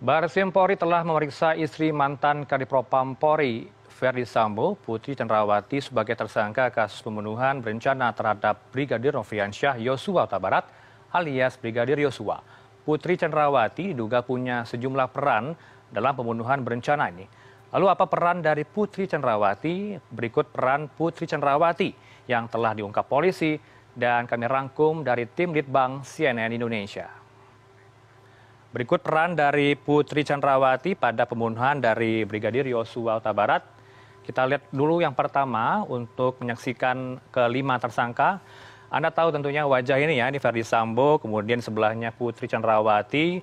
Bareskrim Polri telah memeriksa istri mantan Kadipropam Polri, Verdi Sambo, Putri Cenrawati sebagai tersangka kasus pembunuhan berencana terhadap Brigadir Nofriansyah Yosua Huta Barat alias Brigadir Yosua. Putri Cenrawati diduga punya sejumlah peran dalam pembunuhan berencana ini. Lalu apa peran dari Putri Cenrawati? Berikut peran Putri Cenrawati yang telah diungkap polisi dan kami rangkum dari tim Litbang CNN Indonesia. Berikut peran dari Putri Cenrawati pada pembunuhan dari Brigadir Yosua Huta Barat. Kita lihat dulu yang pertama untuk menyaksikan kelima tersangka. Anda tahu tentunya wajah ini ya, ini Verdi Sambo, kemudian sebelahnya Putri Cenrawati.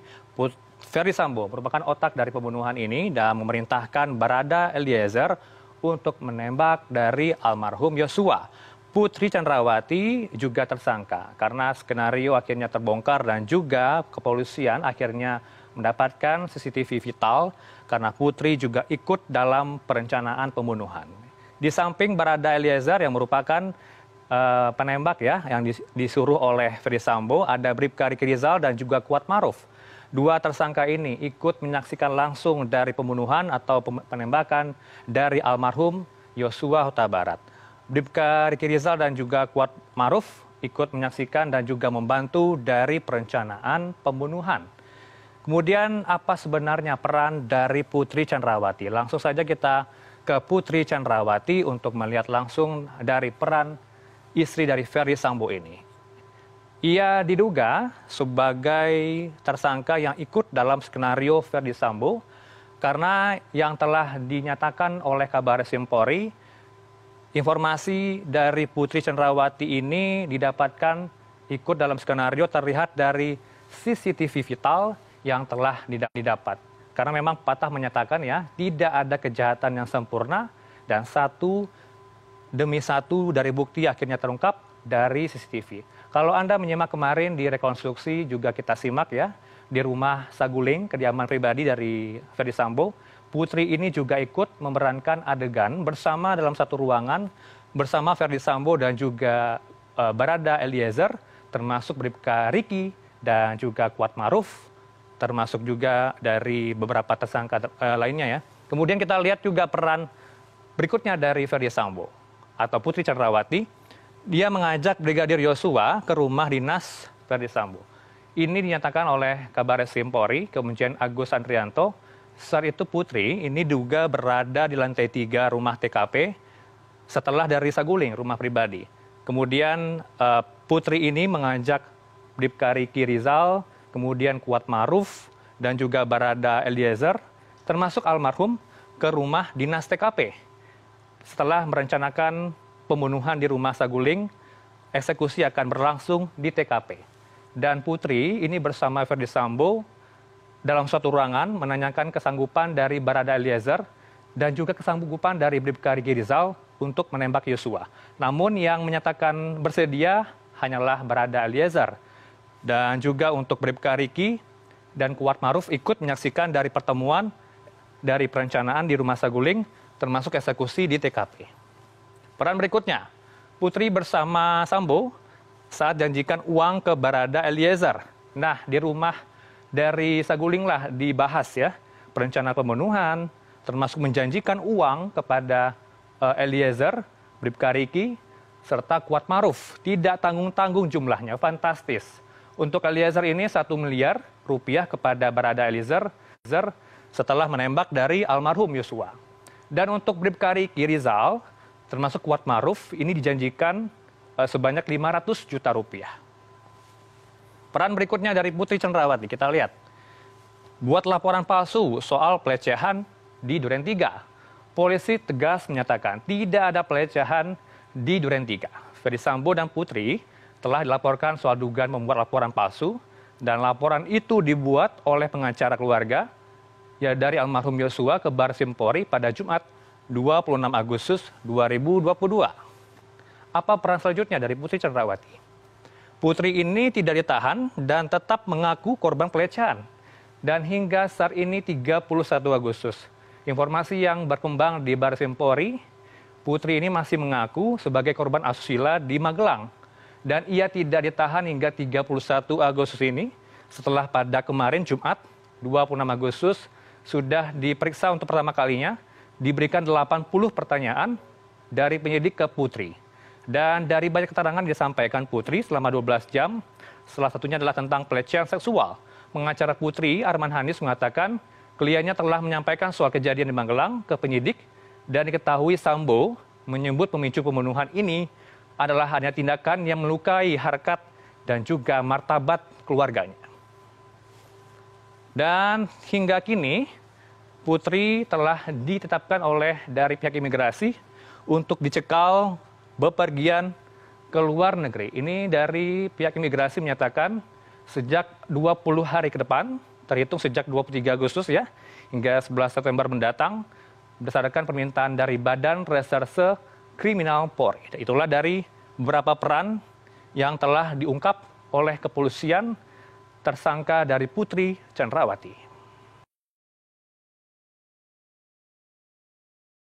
Verdi Sambo merupakan otak dari pembunuhan ini dan memerintahkan Barada Eliezer untuk menembak dari almarhum Yosua. Putri Cenrawati juga tersangka karena skenario akhirnya terbongkar dan juga kepolisian akhirnya mendapatkan CCTV vital karena Putri juga ikut dalam perencanaan pembunuhan. Di samping Barada Eliezer yang merupakan penembak ya yang disuruh oleh Verdi Sambo, ada Bribka Riki Rizal dan juga Kuat Maruf. Dua tersangka ini ikut menyaksikan langsung dari pembunuhan atau penembakan dari almarhum Yosua Huta Barat. Bribka Riki Rizal dan juga Kuat Maruf ikut menyaksikan dan juga membantu dari perencanaan pembunuhan. Kemudian apa sebenarnya peran dari Putri Cenrawati? Langsung saja kita ke Putri Cenrawati untuk melihat langsung dari peran istri dari Verdi Sambo ini. Ia diduga sebagai tersangka yang ikut dalam skenario Verdi Sambo karena yang telah dinyatakan oleh Kabareskrim Polri, informasi dari Putri Cenrawati ini didapatkan ikut dalam skenario terlihat dari CCTV vital yang telah didapat. Karena memang Patah menyatakan ya, tidak ada kejahatan yang sempurna dan satu demi satu dari bukti akhirnya terungkap dari CCTV. Kalau Anda menyimak kemarin di rekonstruksi juga kita simak ya, di rumah Saguling, kediaman pribadi dari Verdi Sambo, Putri ini juga ikut memerankan adegan bersama dalam satu ruangan bersama Verdi Sambo dan juga Barada Eliezer, termasuk Bribka Riki dan juga Kuat Maruf, termasuk juga dari beberapa tersangka lainnya ya. Kemudian kita lihat juga peran berikutnya dari Verdi Sambo atau Putri Cenrawati. Dia mengajak Brigadir Yosua ke rumah dinas Verdi Sambo. Ini dinyatakan oleh Kabareskrim Polri, Komjen Agus Andrianto. Saat itu Putri ini diduga berada di lantai 3 rumah TKP setelah dari Saguling, rumah pribadi. Kemudian Putri ini mengajak Bribka Riki Rizal, kemudian Kuat Maruf, dan juga Barada Eliezer, termasuk almarhum, ke rumah dinas TKP. Setelah merencanakan pembunuhan di rumah Saguling, eksekusi akan berlangsung di TKP. Dan Putri ini bersama Verdi Sambo dalam suatu ruangan menanyakan kesanggupan dari Barada Eliezer dan juga kesanggupan dari Bribka Riki Rizal untuk menembak Yosua. Namun yang menyatakan bersedia hanyalah Barada Eliezer. Dan juga untuk Bribka Riki dan Kuat Maruf ikut menyaksikan dari pertemuan dari perencanaan di rumah Saguling termasuk eksekusi di TKP. Peran berikutnya, Putri bersama Sambo saat janjikan uang ke Barada Eliezer. Nah, di rumah dari Saguling lah dibahas ya, perencanaan pembunuhan, termasuk menjanjikan uang kepada Eliezer, Bribka Riki, serta Kuat Maruf. Tidak tanggung-tanggung jumlahnya, fantastis. Untuk Eliezer ini 1 miliar rupiah kepada Barada Eliezer setelah menembak dari almarhum Yosua. Dan untuk Bribka Riki Rizal, termasuk Kuat Maruf, ini dijanjikan sebanyak 500 juta rupiah. Peran berikutnya dari Putri Cenrawati, kita lihat. Buat laporan palsu soal pelecehan di Duren 3. Polisi tegas menyatakan tidak ada pelecehan di Duren 3. Verdi Sambo dan Putri telah dilaporkan soal dugaan membuat laporan palsu dan laporan itu dibuat oleh pengacara keluarga ya dari almarhum Yosua ke Bareskrim Polri pada Jumat 26 Agustus 2022. Apa peran selanjutnya dari Putri Cenrawati? Putri ini tidak ditahan dan tetap mengaku korban pelecehan. Dan hingga saat ini 31 Agustus, informasi yang berkembang di Bareskrim Polri, Putri ini masih mengaku sebagai korban asusila di Magelang. Dan ia tidak ditahan hingga 31 Agustus ini setelah pada kemarin Jumat 26 Agustus, sudah diperiksa untuk pertama kalinya, diberikan 80 pertanyaan dari penyidik ke Putri. Dan dari banyak keterangan disampaikan Putri selama 12 jam, salah satunya adalah tentang pelecehan seksual. Pengacara Putri, Arman Hanis, mengatakan kliennya telah menyampaikan soal kejadian di Magelang ke penyidik dan diketahui Sambo menyebut pemicu pembunuhan ini adalah hanya tindakan yang melukai harkat dan juga martabat keluarganya. Dan hingga kini, Putri telah ditetapkan oleh dari pihak imigrasi untuk dicekal bepergian ke luar negeri. Ini dari pihak imigrasi menyatakan sejak 20 hari ke depan, terhitung sejak 23 Agustus ya, hingga 11 September mendatang, berdasarkan permintaan dari Badan Reserse Kriminal Polri. Itulah dari beberapa peran yang telah diungkap oleh kepolisian tersangka dari Putri Chandrawati.